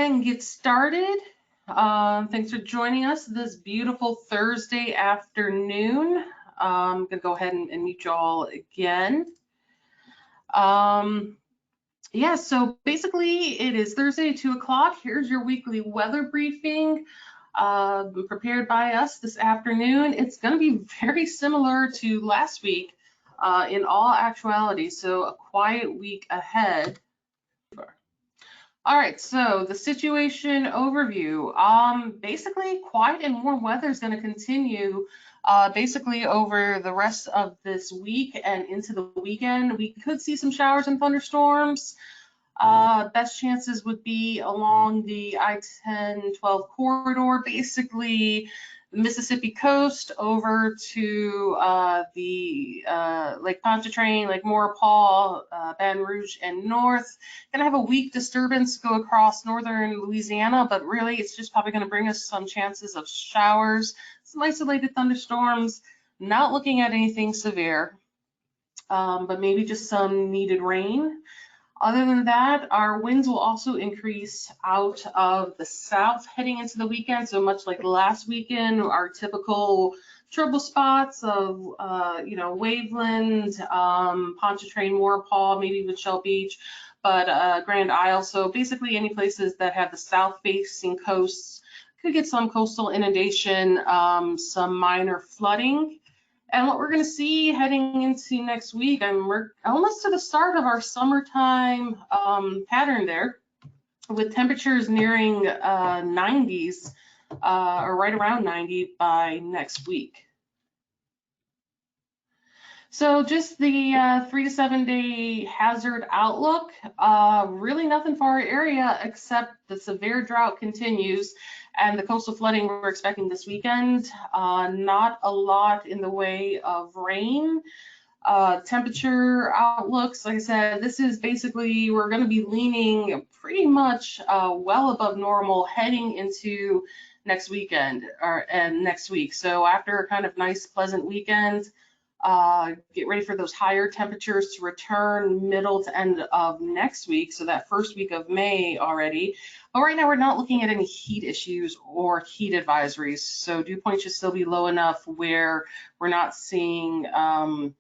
And get started. Thanks for joining us this beautiful Thursday afternoon. I'm gonna go ahead and mute you all again. Yeah, so basically it is Thursday at 2 o'clock. Here's your weekly weather briefing prepared by us this afternoon. It's gonna be very similar to last week in all actuality, so a quiet week ahead. All right, so the situation overview. Basically, quiet and warm weather is going to continue basically over the rest of this week and into the weekend. We could see some showers and thunderstorms. Best chances would be along the I-10-12 corridor, basically the Mississippi coast over to the Lake Pontchartrain, Lake Maurepas, Baton Rouge, and north. Gonna have a weak disturbance go across northern Louisiana, but really it's just probably gonna bring us some chances of showers, some isolated thunderstorms, not looking at anything severe, but maybe just some needed rain. Other than that, our winds will also increase out of the south heading into the weekend. So much like last weekend, our typical trouble spots of, Waveland, Pontchartrain, Maurepas, maybe even Shell Beach, but Grand Isle. So basically any places that have the south-facing coasts could get some coastal inundation, some minor flooding. And what we're going to see heading into next week, we're almost to the start of our summertime pattern there, with temperatures nearing 90s or right around 90 by next week. So just the 3 to 7 day hazard outlook, really nothing for our area except the severe drought continues and the coastal flooding we're expecting this weekend. Not a lot in the way of rain. Temperature outlooks, like I said, this is basically, we're going to be leaning pretty much well above normal heading into next weekend and next week. So after a kind of nice, pleasant weekend, get ready for those higher temperatures to return middle to end of next week, so that first week of May already. But right now we're not looking at any heat issues or heat advisories, so dew point should still be low enough where we're not seeing a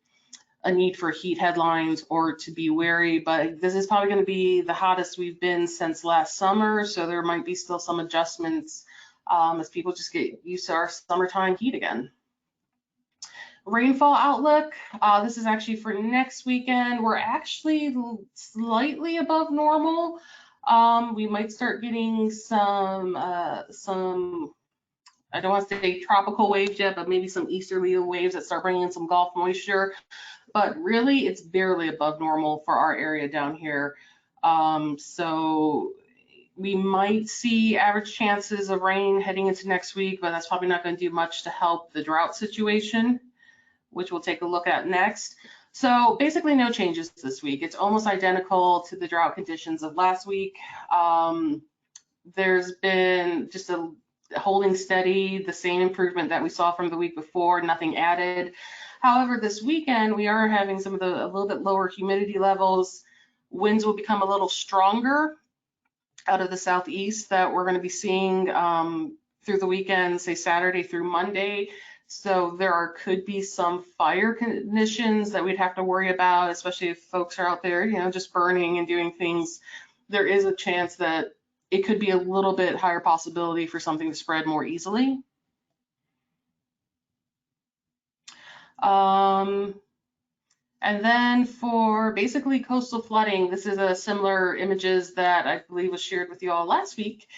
need for heat headlines or to be wary. But this is probably going to be the hottest we've been since last summer, so there might be still some adjustments as people just get used to our summertime heat again. Rainfall outlook, this is actually for next weekend. We're actually slightly above normal. We might start getting some, I don't want to say tropical waves yet, but maybe some easterly waves that start bringing in some Gulf moisture. But really, it's barely above normal for our area down here. So we might see average chances of rain heading into next week, but that's probably not going to do much to help the drought situation, which we'll take a look at next. So basically no changes this week. It's almost identical to the drought conditions of last week. There's been just a holding steady, the same improvement that we saw from the week before, nothing added. However, this weekend we are having a little bit lower humidity levels. Winds will become a little stronger out of the southeast that we're going to be seeing through the weekend, say Saturday through Monday. So there could be some fire conditions that we'd have to worry about, especially if folks are out there, just burning and doing things. There is a chance that it could be a little bit higher possibility for something to spread more easily. And then for basically coastal flooding, this is a similar images that I believe was shared with you all last week.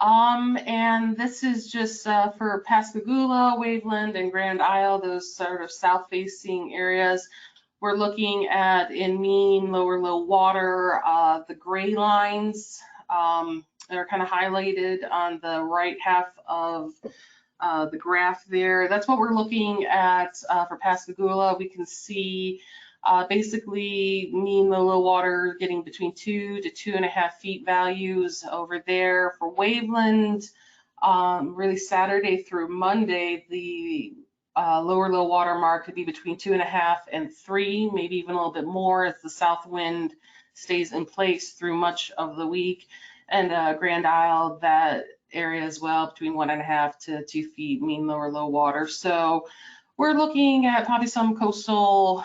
And this is just for Pascagoula, Waveland, and Grand Isle, those sort of south-facing areas. We're looking at in mean lower low water, the gray lines that are kind of highlighted on the right half of the graph there. That's what we're looking at for Pascagoula. We can see basically mean low water getting between 2 to 2.5 feet values over there. For Waveland, really Saturday through Monday, the lower low water mark could be between 2.5 and 3, maybe even a little bit more as the south wind stays in place through much of the week. and Grand Isle, that area as well, between 1.5 to 2 feet mean low or low water. So we're looking at probably some coastal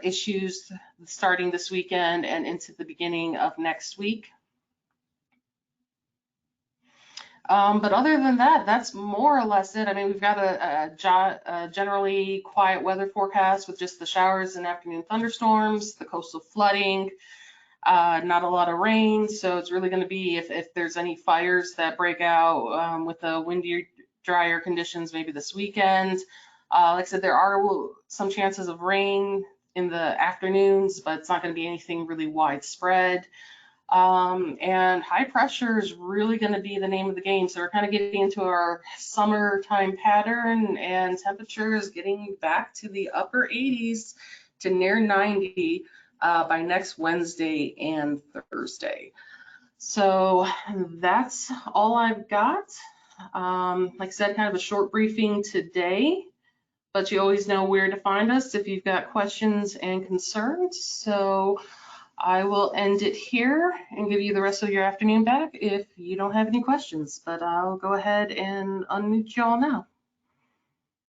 issues starting this weekend and into the beginning of next week. But other than that, that's more or less it. I mean, we've got a generally quiet weather forecast with just the showers and afternoon thunderstorms, the coastal flooding, not a lot of rain. So it's really going to be if there's any fires that break out with the windy, drier conditions maybe this weekend. Like I said, there are some chances of rain in the afternoons, but it's not going to be anything really widespread. And high pressure is really going to be the name of the game. So we're kind of getting into our summertime pattern, and temperatures getting back to the upper 80s to near 90 by next Wednesday and Thursday. So that's all I've got. Like I said, kind of a short briefing today, but you always know where to find us if you've got questions and concerns. So I will end it here and give you the rest of your afternoon back if you don't have any questions, but I'll go ahead and unmute you all now.